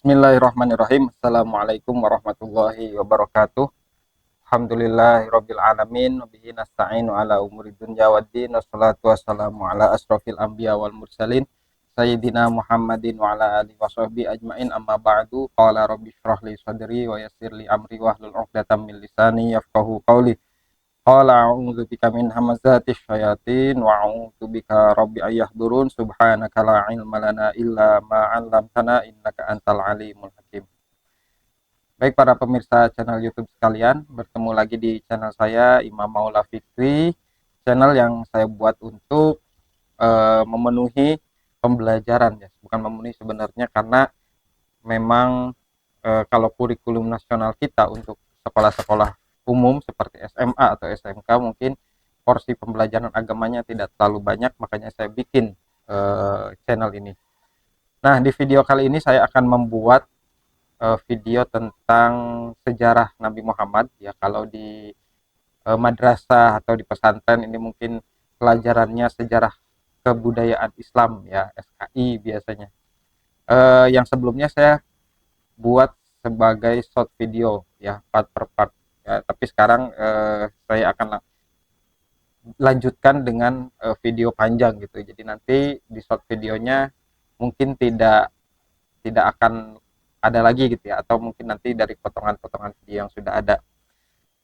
Bismillahirrahmanirrahim. Assalamualaikum warahmatullahi wabarakatuh. Alhamdulillahirabbil alamin, wabihi nasta'inu ala umuri dunya waddin, wassalatu wassalamu ala asrofil anbiya wal mursalin sayyidina Muhammadin wa ala alihi washabbihi ajmain, amma ba'du. Qala rabbi shrah li sadri wa yassir li amri wahlul 'uqdatam min lisani yafqahu qawli. Qala a'udzu bika min hamazatis syayatin wa a'udzu bika rabbi ayyahdurun. Subhanaka la ilma lana illa ma 'allamtana innaka antal alimul hakim. Baik para pemirsa channel YouTube sekalian, bertemu lagi di channel saya Imam Maula Fikri, channel yang saya buat untuk memenuhi pembelajaran ya, bukan memenuhi sebenarnya, karena memang kalau kurikulum nasional kita untuk sekolah-sekolah umum seperti SMA atau SMK mungkin porsi pembelajaran agamanya tidak terlalu banyak, makanya saya bikin channel ini. Nah, di video kali ini saya akan membuat video tentang sejarah Nabi Muhammad ya. Kalau di madrasah atau di pesantren ini mungkin pelajarannya sejarah kebudayaan Islam ya, SKI biasanya. Yang sebelumnya saya buat sebagai short video ya, part per part ya, tapi sekarang saya akan lanjutkan dengan video panjang gitu. Jadi nanti di short videonya mungkin tidak akan ada lagi gitu ya, atau mungkin nanti dari potongan-potongan video yang sudah ada.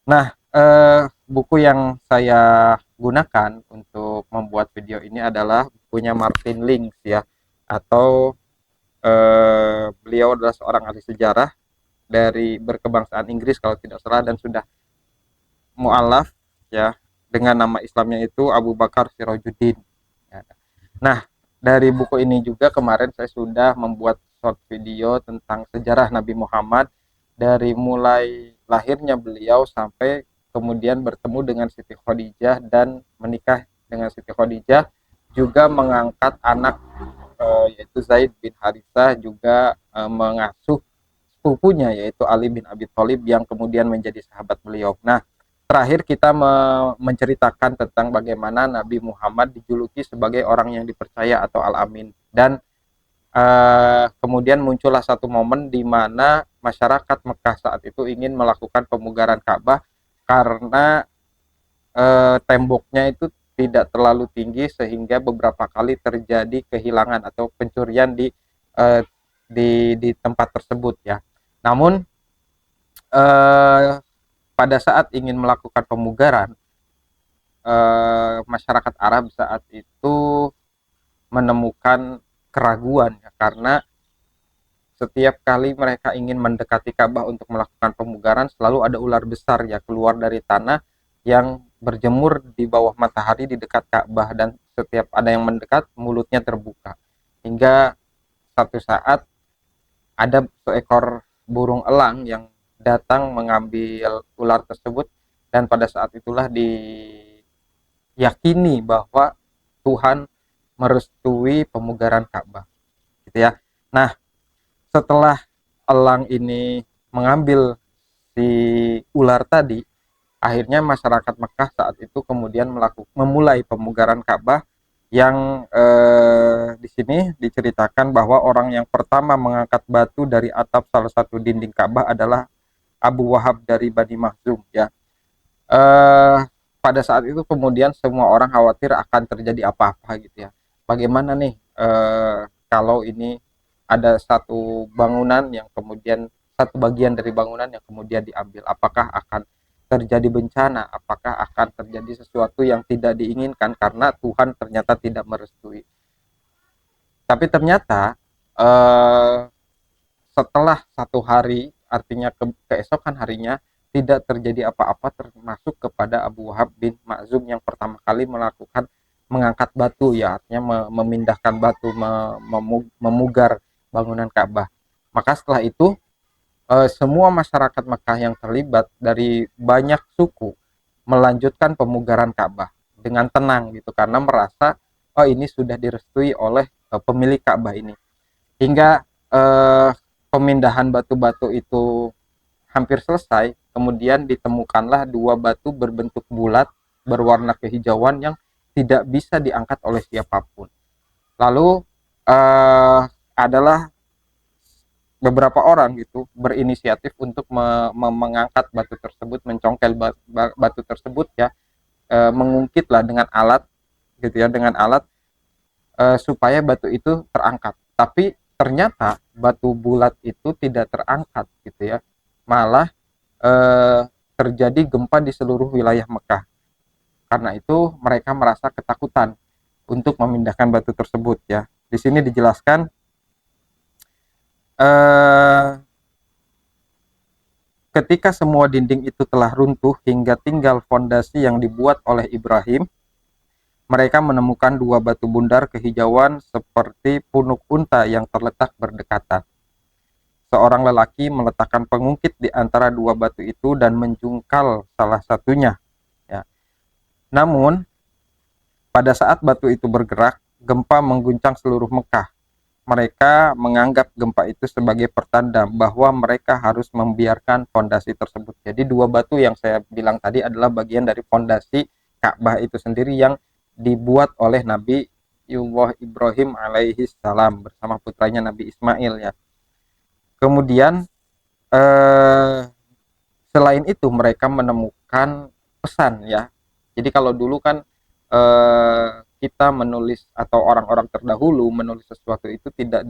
Nah, buku yang saya gunakan untuk membuat video ini adalah bukunya Martin Lings ya, atau beliau adalah seorang ahli sejarah dari berkebangsaan Inggris kalau tidak salah, dan sudah mu'alaf ya, dengan nama Islamnya itu Abu Bakar Sirajuddin ya. Nah, dari buku ini juga kemarin saya sudah membuat short video tentang sejarah Nabi Muhammad dari mulai lahirnya beliau sampai kemudian bertemu dengan Siti Khadijah dan menikah dengan Siti Khadijah, juga mengangkat anak yaitu Zaid bin Harithah, juga mengasuh sepupunya yaitu Ali bin Abi Thalib yang kemudian menjadi sahabat beliau. Nah, terakhir kita menceritakan tentang bagaimana Nabi Muhammad dijuluki sebagai orang yang dipercaya atau Al-Amin, dan kemudian muncullah satu momen di mana masyarakat Mekah saat itu ingin melakukan pemugaran Ka'bah karena temboknya itu tidak terlalu tinggi sehingga beberapa kali terjadi kehilangan atau pencurian di tempat tersebut ya. Namun pada saat ingin melakukan pemugaran, masyarakat Arab saat itu menemukan keraguan ya, karena setiap kali mereka ingin mendekati Ka'bah untuk melakukan pemugaran, selalu ada ular besar ya keluar dari tanah yang berjemur di bawah matahari di dekat Ka'bah, dan setiap ada yang mendekat mulutnya terbuka, hingga satu saat ada seekor burung elang yang datang mengambil ular tersebut, dan pada saat itulah diyakini bahwa Tuhan merestui pemugaran Ka'bah gitu ya. Nah, setelah elang ini mengambil si ular tadi, akhirnya masyarakat Mekah saat itu kemudian memulai pemugaran Ka'bah, yang di sini diceritakan bahwa orang yang pertama mengangkat batu dari atap salah satu dinding Ka'bah adalah Abu Wahab dari Bani Makhzum ya. Eh, Pada saat itu kemudian semua orang khawatir akan terjadi apa-apa gitu ya. Bagaimana nih kalau ini ada satu bangunan yang kemudian, satu bagian dari bangunan yang kemudian diambil, apakah akan terjadi bencana, apakah akan terjadi sesuatu yang tidak diinginkan karena Tuhan ternyata tidak merestui. Tapi ternyata eh, setelah satu hari, artinya keesokan harinya, tidak terjadi apa-apa, termasuk kepada Abu Wahab bin Makhzum yang pertama kali melakukan mengangkat batu ya, artinya memindahkan batu, memugar bangunan Ka'bah. Maka setelah itu semua masyarakat Mekah yang terlibat dari banyak suku melanjutkan pemugaran Ka'bah dengan tenang gitu, karena merasa oh ini sudah direstui oleh pemilik Ka'bah ini. Hingga pemindahan batu-batu itu hampir selesai, kemudian ditemukanlah dua batu berbentuk bulat berwarna kehijauan yang tidak bisa diangkat oleh siapapun. Lalu adalah beberapa orang gitu berinisiatif untuk mengangkat batu tersebut, mencongkel batu tersebut ya, mengungkit lah dengan alat gitu ya, dengan alat supaya batu itu terangkat. Tapi ternyata batu bulat itu tidak terangkat gitu ya, malah terjadi gempa di seluruh wilayah Mekah. Karena itu mereka merasa ketakutan untuk memindahkan batu tersebut ya. Di sini dijelaskan ketika semua dinding itu telah runtuh hingga tinggal fondasi yang dibuat oleh Ibrahim, mereka menemukan dua batu bundar kehijauan seperti punuk unta yang terletak berdekatan. Seorang lelaki meletakkan pengungkit di antara dua batu itu dan menjungkal salah satunya. Ya. Namun, pada saat batu itu bergerak, gempa mengguncang seluruh Mekah. Mereka menganggap gempa itu sebagai pertanda bahwa mereka harus membiarkan fondasi tersebut. Jadi dua batu yang saya bilang tadi adalah bagian dari fondasi Ka'bah itu sendiri yang dibuat oleh Nabi Ibrahim alaihi salam bersama putranya Nabi Ismail ya. Kemudian selain itu mereka menemukan pesan ya. Jadi kalau dulu kan kita menulis atau orang-orang terdahulu menulis sesuatu itu tidak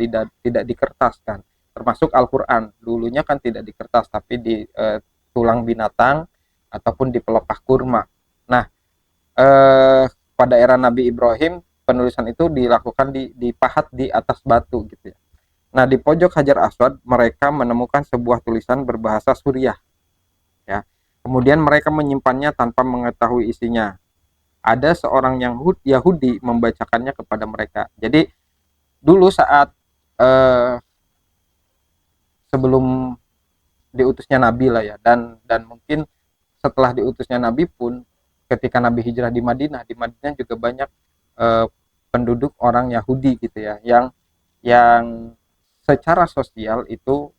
di kertas kan, termasuk Al-Quran dulunya kan tidak di kertas tapi di tulang binatang ataupun di pelepah kurma. Nah pada era Nabi Ibrahim penulisan itu dilakukan dipahat di atas batu gitu ya. Nah di pojok Hajar Aswad mereka menemukan sebuah tulisan berbahasa Suriah ya. Kemudian mereka menyimpannya tanpa mengetahui isinya. Ada seorang yang Yahudi membacakannya kepada mereka. Jadi dulu saat sebelum diutusnya Nabi lah ya, dan mungkin setelah diutusnya Nabi pun, ketika Nabi hijrah di Madinah juga banyak penduduk orang Yahudi gitu ya, yang secara sosial itu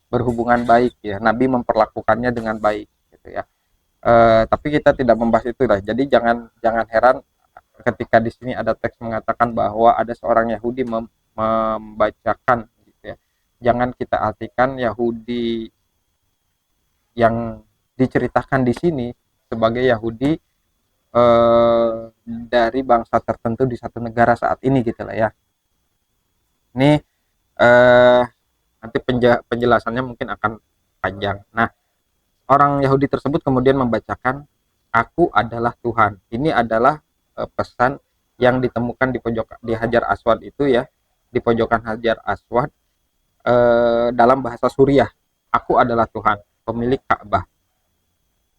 berhubungan baik ya. Nabi memperlakukannya dengan baik gitu ya. Tapi kita tidak membahas itu lah. Jadi jangan heran ketika di sini ada teks mengatakan bahwa ada seorang Yahudi membacakan gitu ya. Jangan kita artikan Yahudi yang diceritakan di sini sebagai Yahudi dari bangsa tertentu di satu negara saat ini gitu lah ya. Ini nanti penjelasannya mungkin akan panjang. Nah, orang Yahudi tersebut kemudian membacakan, "Aku adalah Tuhan." Ini adalah pesan yang ditemukan di Hajar Aswad itu ya, di pojokan Hajar Aswad dalam bahasa Suriah. "Aku adalah Tuhan, pemilik Ka'bah.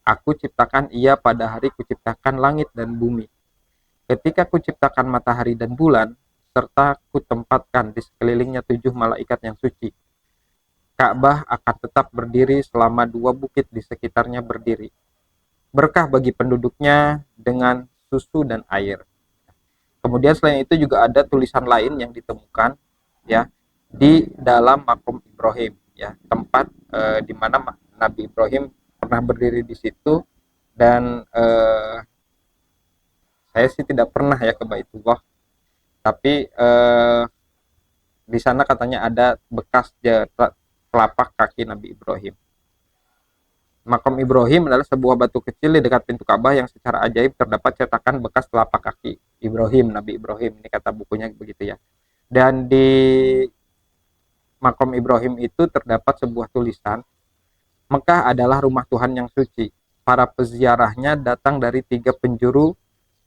Aku ciptakan ia pada hari kuciptakan langit dan bumi. Ketika kuciptakan matahari dan bulan, serta kutempatkan di sekelilingnya 7 malaikat yang suci. Ka'bah akan tetap berdiri selama 2 bukit di sekitarnya berdiri. Berkah bagi penduduknya dengan susu dan air." Kemudian selain itu juga ada tulisan lain yang ditemukan ya di dalam makom Ibrahim ya, tempat di mana Nabi Ibrahim pernah berdiri di situ. Dan saya sih tidak pernah ya ke Baitullah, tapi di sana katanya ada bekas telapak kaki Nabi Ibrahim. Makom Ibrahim adalah sebuah batu kecil di dekat pintu Ka'bah yang secara ajaib terdapat cetakan bekas telapak kaki Ibrahim, Nabi Ibrahim. Ini kata bukunya begitu ya. Dan di Makom Ibrahim itu terdapat sebuah tulisan, "Mekah adalah rumah Tuhan yang suci. Para peziarahnya datang dari 3 penjuru.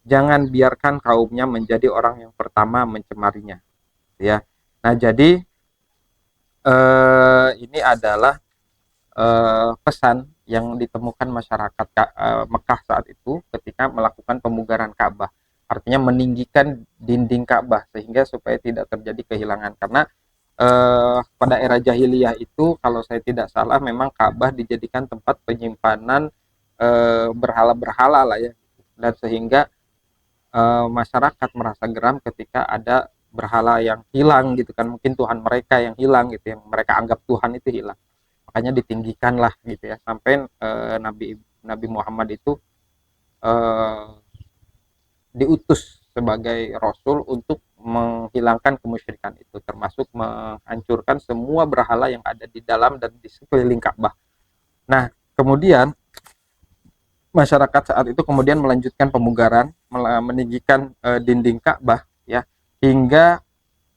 Jangan biarkan kaumnya menjadi orang yang pertama mencemarinya." Ya. Nah, jadi ini adalah pesan yang ditemukan masyarakat Mekah saat itu ketika melakukan pemugaran Ka'bah. Artinya meninggikan dinding Ka'bah sehingga supaya tidak terjadi kehilangan. Karena pada era jahiliyah itu kalau saya tidak salah memang Ka'bah dijadikan tempat penyimpanan berhala-berhala lah ya. Dan sehingga masyarakat merasa geram ketika ada berhala yang hilang gitu kan, mungkin Tuhan mereka yang hilang gitu, yang mereka anggap Tuhan itu hilang, makanya ditinggikan lah gitu ya, sampai Nabi Muhammad itu diutus sebagai Rasul untuk menghilangkan kemusyrikan itu, termasuk menghancurkan semua berhala yang ada di dalam dan di sekeliling Ka'bah. Nah, kemudian masyarakat saat itu kemudian melanjutkan pemugaran, meninggikan dinding Ka'bah, ya, hingga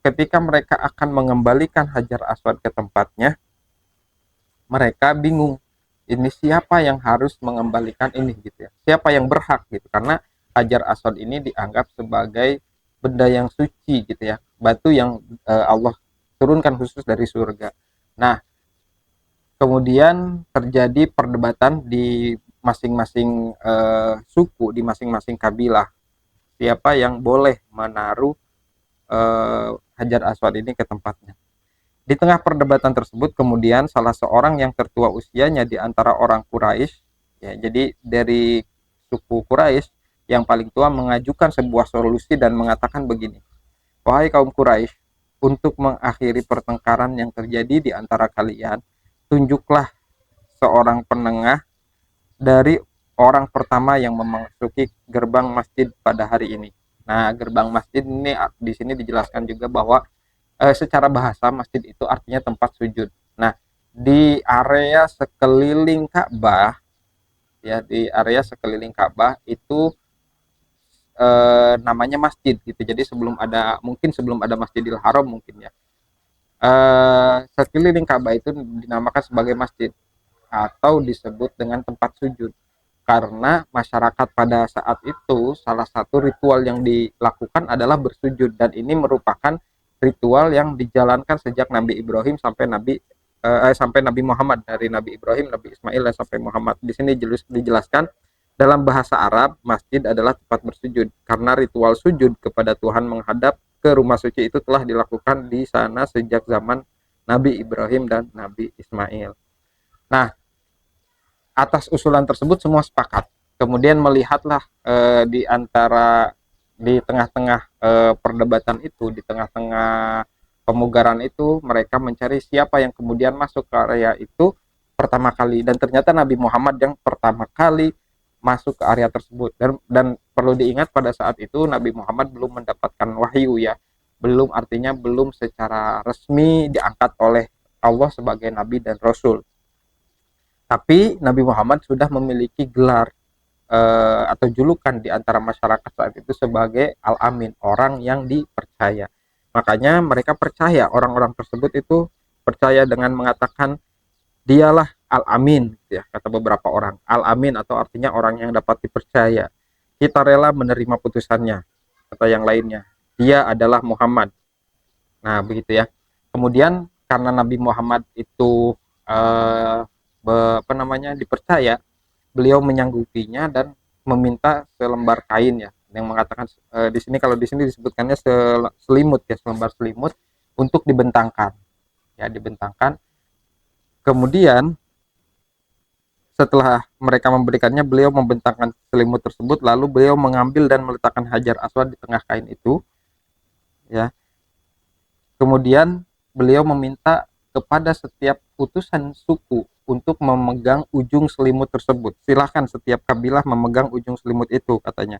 ketika mereka akan mengembalikan Hajar Aswad ke tempatnya, mereka bingung, ini siapa yang harus mengembalikan ini gitu ya, siapa yang berhak gitu, karena Hajar Aswad ini dianggap sebagai benda yang suci gitu ya, batu yang Allah turunkan khusus dari surga. Nah, kemudian terjadi perdebatan di masing-masing suku, di masing-masing kabilah, siapa yang boleh menaruh Hajar Aswad ini ke tempatnya. Di tengah perdebatan tersebut, kemudian salah seorang yang tertua usianya di antara orang Quraisy, ya, jadi dari suku Quraisy yang paling tua, mengajukan sebuah solusi dan mengatakan begini, wahai kaum Quraisy, untuk mengakhiri pertengkaran yang terjadi di antara kalian, tunjuklah seorang penengah dari orang pertama yang memasuki gerbang masjid pada hari ini. Nah, gerbang masjid ini di sini dijelaskan juga bahwa secara bahasa masjid itu artinya tempat sujud. Nah, di area sekeliling Ka'bah, ya, di area sekeliling Ka'bah itu namanya masjid gitu. Jadi sebelum ada Masjidil Haram mungkin ya. Sekeliling Ka'bah itu dinamakan sebagai masjid atau disebut dengan tempat sujud. Karena masyarakat pada saat itu salah satu ritual yang dilakukan adalah bersujud, dan ini merupakan ritual yang dijalankan sejak Nabi Ibrahim sampai Nabi Muhammad, dari Nabi Ibrahim, Nabi Ismail dan sampai Muhammad. Di sini dijelaskan dalam bahasa Arab masjid adalah tempat bersujud karena ritual sujud kepada Tuhan menghadap ke rumah suci itu telah dilakukan di sana sejak zaman Nabi Ibrahim dan Nabi Ismail. Nah, atas usulan tersebut semua sepakat. Kemudian melihatlah di tengah-tengah perdebatan itu, di tengah-tengah pemugaran itu, mereka mencari siapa yang kemudian masuk ke area itu pertama kali, dan ternyata Nabi Muhammad yang pertama kali masuk ke area tersebut. Dan perlu diingat pada saat itu Nabi Muhammad belum mendapatkan wahyu ya, belum, artinya belum secara resmi diangkat oleh Allah sebagai nabi dan rasul. Tapi Nabi Muhammad sudah memiliki gelar atau julukan di antara masyarakat saat itu sebagai Al-Amin, orang yang dipercaya. Makanya mereka percaya, orang-orang tersebut itu percaya dengan mengatakan dialah Al-Amin, ya, kata beberapa orang. Al-Amin atau artinya orang yang dapat dipercaya. Kita rela menerima putusannya, kata yang lainnya. Dia adalah Muhammad. Nah, begitu ya. Kemudian karena Nabi Muhammad itu dipercaya, beliau menyanggupinya dan meminta selembar kain ya, yang mengatakan di sini disebutkannya selimut ya, selembar selimut untuk dibentangkan. Ya, dibentangkan. Kemudian setelah mereka memberikannya, beliau membentangkan selimut tersebut, lalu beliau mengambil dan meletakkan Hajar Aswad di tengah kain itu, ya. Kemudian beliau meminta kepada setiap utusan suku untuk memegang ujung selimut tersebut. Silahkan setiap kabilah memegang ujung selimut itu, katanya.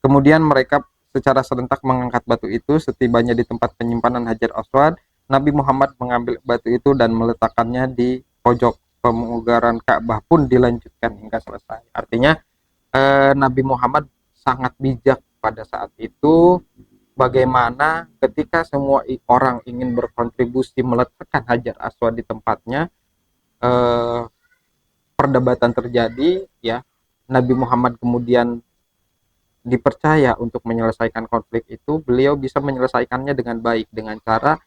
Kemudian mereka secara serentak mengangkat batu itu. Setibanya di tempat penyimpanan Hajar Aswad, Nabi Muhammad mengambil batu itu dan meletakkannya di pojok. Pemugaran Ka'bah pun dilanjutkan hingga selesai. Artinya Nabi Muhammad sangat bijak pada saat itu, bagaimana ketika semua orang ingin berkontribusi meletakkan Hajar Aswad di tempatnya, perdebatan terjadi ya. Nabi Muhammad kemudian dipercaya untuk menyelesaikan konflik itu. Beliau bisa menyelesaikannya dengan baik dengan cara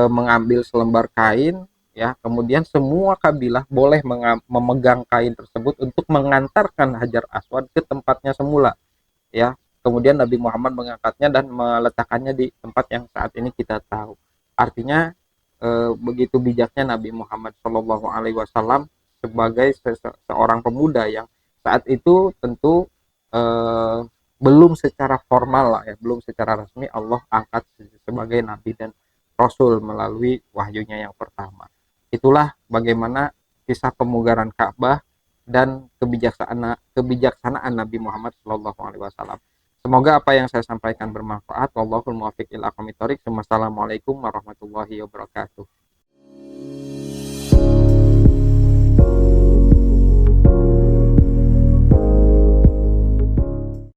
mengambil selembar kain ya, kemudian semua kabilah boleh memegang kain tersebut untuk mengantarkan Hajar Aswad ke tempatnya semula ya. Kemudian Nabi Muhammad mengangkatnya dan meletakkannya di tempat yang saat ini kita tahu. Artinya begitu bijaknya Nabi Muhammad Shallallahu Alaihi Wasallam sebagai seorang pemuda yang saat itu tentu belum secara formal lah ya, belum secara resmi Allah angkat sebagai nabi dan rasul melalui wahyunya yang pertama. Itulah bagaimana kisah pemugaran Ka'bah dan kebijaksanaan Nabi Muhammad Shallallahu Alaihi Wasallam. Semoga apa yang saya sampaikan bermanfaat. Wallahul muwaffiq ila aqwamit thoriq. Wassalamualaikum warahmatullahi wabarakatuh.